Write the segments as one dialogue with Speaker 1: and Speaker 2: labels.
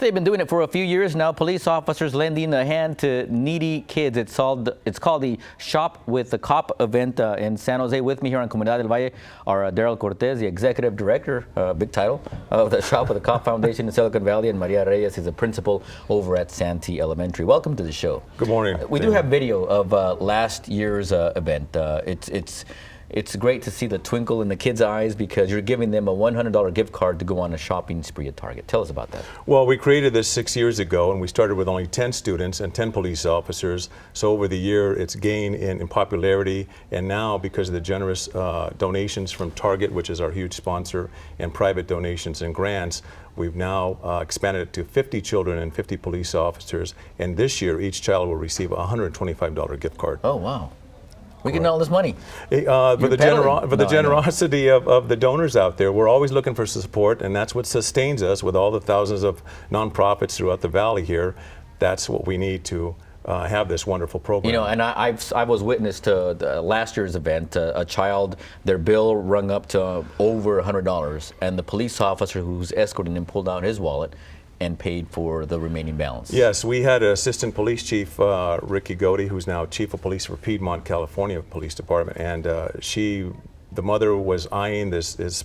Speaker 1: They've been doing it for a few years now. Police officers lending a hand to needy kids. It's called the Shop with a Cop event in San Jose. With me here on Comunidad del Valle are Daryl Cortez, the executive director, big title, of the Shop with a Cop Foundation in Silicon Valley, and Maria Reyes is the principal over at Santee Elementary. Welcome to the show.
Speaker 2: Good morning.
Speaker 1: We do have video of last year's event. It's great to see the twinkle in the kids' eyes because you're giving them a $100 gift card to go on a shopping spree at Target. Tell us about that.
Speaker 2: Well, we created this 6 years ago, and we started with only 10 students and 10 police officers. So over the year, it's gained in popularity, and now because of the generous donations from Target, which is our huge sponsor, and private donations and grants, we've now expanded it to 50 children and 50 police officers. And this year, each child will receive a $125 gift card.
Speaker 1: Oh, wow. We get all this money.
Speaker 2: For the generosity of the donors out there. We're always looking for support, and that's what sustains us with all the thousands of nonprofits throughout the valley here. That's what we need to have this wonderful program.
Speaker 1: You know, and I was witness to last year's event. A child, their bill rung up to over $100, and the police officer who's escorting him pulled out his wallet and paid for the remaining balance.
Speaker 2: Yes, we had Assistant Police Chief Ricky Godey, who's now Chief of Police for Piedmont, California Police Department, and the mother was eyeing this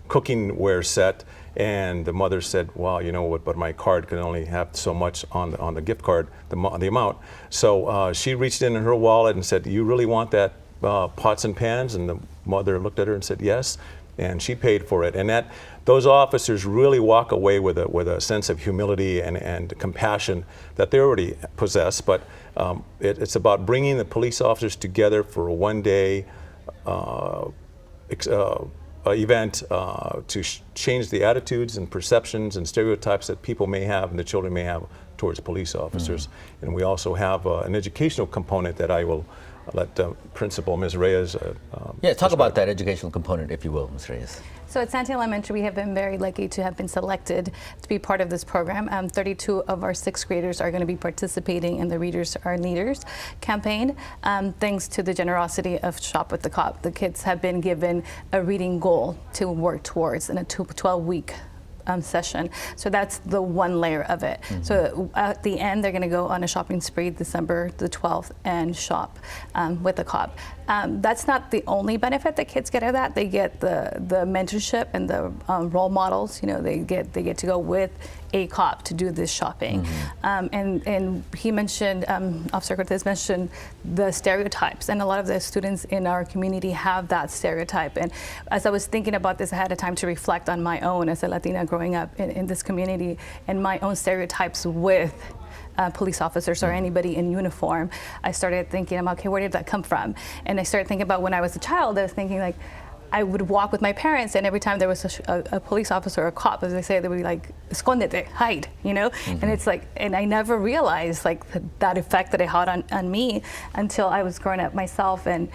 Speaker 2: cooking-ware set, and the mother said, "Well, you know what? But my card can only have so much on the gift card, the amount." So she reached in her wallet and said, "You really want that pots and pans?" And the mother looked at her and said, "Yes." And she paid for it, and those officers really walk away with a sense of humility and compassion that they already possess. But it's about bringing the police officers together for a one-day event to change the attitudes and perceptions and stereotypes that people may have and the children may have towards police officers. Mm-hmm. And we also have an educational component that I will let Principal Ms. Reyes
Speaker 1: talk about that educational component, if you will, Ms. Reyes.
Speaker 3: So at Santee Elementary, we have been very lucky to have been selected to be part of this program. 32 of our 6th graders are going to be participating in the Readers Are Leaders campaign, thanks to the generosity of Shop with the Cop. The kids have been given a reading goal to work towards in a 12-week session. So that's the one layer of it. Mm-hmm. So at the end, they're going to go on a shopping spree December the 12th and shop with the cop. That's not the only benefit that kids get out of that. They get the mentorship and the role models. You know, they get to go with a cop to do this shopping. Mm-hmm. And he mentioned, Officer Cortez mentioned the stereotypes, and a lot of the students in our community have that stereotype. And as I was thinking about this, I had a time to reflect on my own as a Latina growing up in this community and my own stereotypes with police officers or anybody in uniform. I started thinking, okay, where did that come from? And I started thinking about when I was a child, I was thinking like, I would walk with my parents, and every time there was a police officer or a cop, as they say, they would be like, escondete, hide, you know? Mm-hmm. And it's like, and I never realized like that effect that it had on me until I was growing up myself. And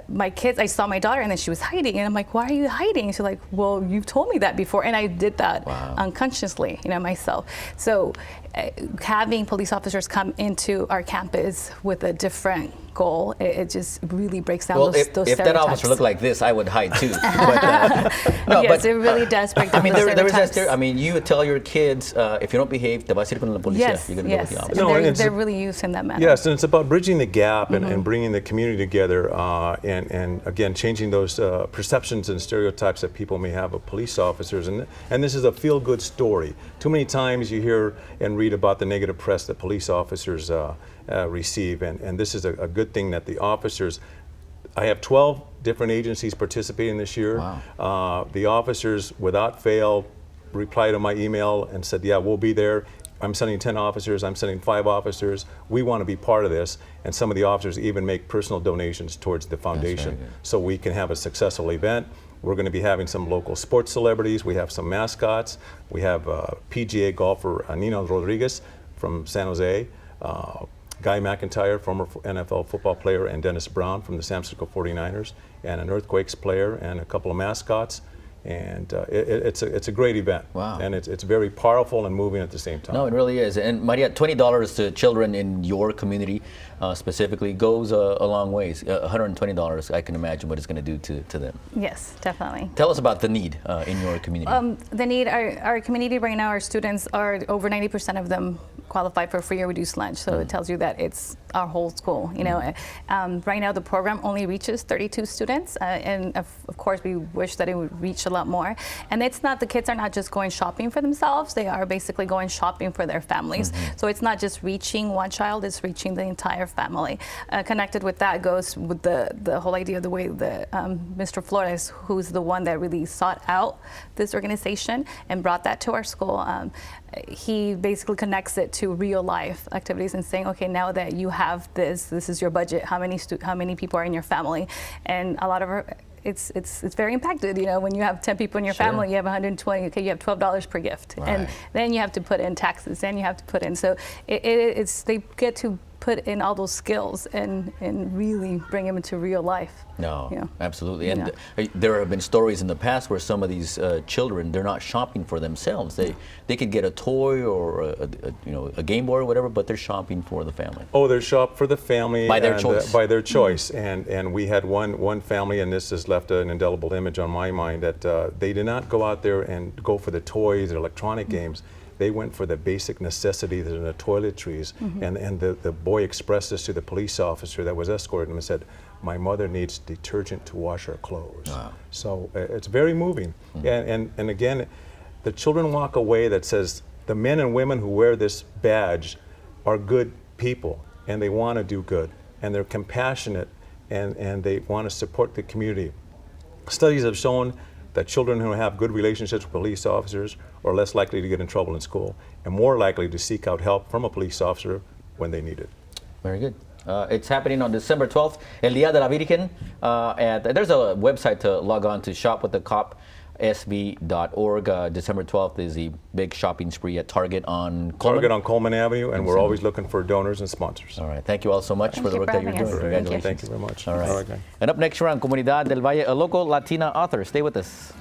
Speaker 3: my kids, I saw my daughter, and then she was hiding, and I'm like, why are you hiding? And she's like, well, you've told me that before, and I did that unconsciously, you know, myself. So having police officers come into our campus with a different goal, it just really breaks down those stereotypes.
Speaker 1: If that officer looked like this, I would hide too.
Speaker 3: Yes, it really does break down those stereotypes.
Speaker 1: There is that stereotype. I mean, you would tell your kids, if you don't behave, te vas a ir con la policía.
Speaker 3: Yes,
Speaker 1: you're going to go with the officer.
Speaker 3: No, they're really used in that manner.
Speaker 2: Yes, and it's about bridging the gap and bringing the community together and again, changing those perceptions and stereotypes that people may have of police officers. And this is a feel-good story. Too many times you hear and read about the negative press that police officers receive, and this is a good thing that the officers, I have 12 different agencies participating this year. Wow. The officers, without fail, replied to my email and said, yeah, we'll be there. I'm sending 10 officers, I'm sending 5 officers. We want to be part of this. And some of the officers even make personal donations towards the foundation so we can have a successful event. We're going to be having some local sports celebrities. We have some mascots. We have PGA golfer Nino Rodriguez from San Jose, Guy McIntyre, former NFL football player, and Dennis Brown from the San Francisco 49ers, and an Earthquakes player, and a couple of mascots. And it's a great event.
Speaker 1: Wow.
Speaker 2: And it's very powerful and moving at the same time.
Speaker 1: No, it really is. And Maria, $20 to children in your community specifically goes a long ways. $120, I can imagine what it's going to do to them.
Speaker 3: Yes, definitely.
Speaker 1: Tell us about the need in your community.
Speaker 3: The need, our community right now, our students are over 90% of them qualify for free or reduced lunch. So it tells you that it's our whole school. You know, right now the program only reaches 32 students, and of course we wish that it would reach a lot more. And it's not, the kids are not just going shopping for themselves, they are basically going shopping for their families. So it's not just reaching one child, it's reaching the entire family. Connected with that goes with the whole idea of the way that Mr. Flores, who's the one that really sought out this organization and brought that to our school, he basically connects it to real life activities and saying, okay, now that you have this is your budget, how many people are in your family? And a lot of our, it's very impacted. You know, when you have 10 people in your family, you have 120. Okay, you have $12 per gift, and then you have to put in taxes, and you have to put in. So it's they get to put in all those skills and really bring them into real life.
Speaker 1: No,
Speaker 3: Yeah.
Speaker 1: absolutely. And there have been stories in the past where some of these children, they're not shopping for themselves. They could get a toy or a Game Boy or whatever, but they're shopping for the family.
Speaker 2: Oh, they're shop for the family
Speaker 1: By their
Speaker 2: and,
Speaker 1: choice.
Speaker 2: by their choice. And we had one family, and this has left an indelible image on my mind, that they did not go out there and go for the toys or electronic games. They went for the basic necessities and the toiletries. And the boy expressed this to the police officer that was escorting him and said, my mother needs detergent to wash her clothes.
Speaker 1: Wow.
Speaker 2: So it's very moving. And again, the children walk away that says the men and women who wear this badge are good people, and they want to do good, and they're compassionate, and they want to support the community. Studies have shown that children who have good relationships with police officers are less likely to get in trouble in school and more likely to seek out help from a police officer when they need it.
Speaker 1: Very good. It's happening on December 12th, El Día de la Virgen. There's a website to log on to, shopwiththecopsb.org. December 12th is the big shopping spree at Target on Coleman.
Speaker 2: Target on Coleman Avenue, and we're always looking for donors and sponsors.
Speaker 1: All right. Thank you all so much for the work that you're doing.
Speaker 3: having us.
Speaker 1: Congratulations.
Speaker 2: Thank you very much.
Speaker 1: All right.
Speaker 2: guys.
Speaker 1: And up next, we're on Comunidad del Valle, a local Latina author. Stay with us.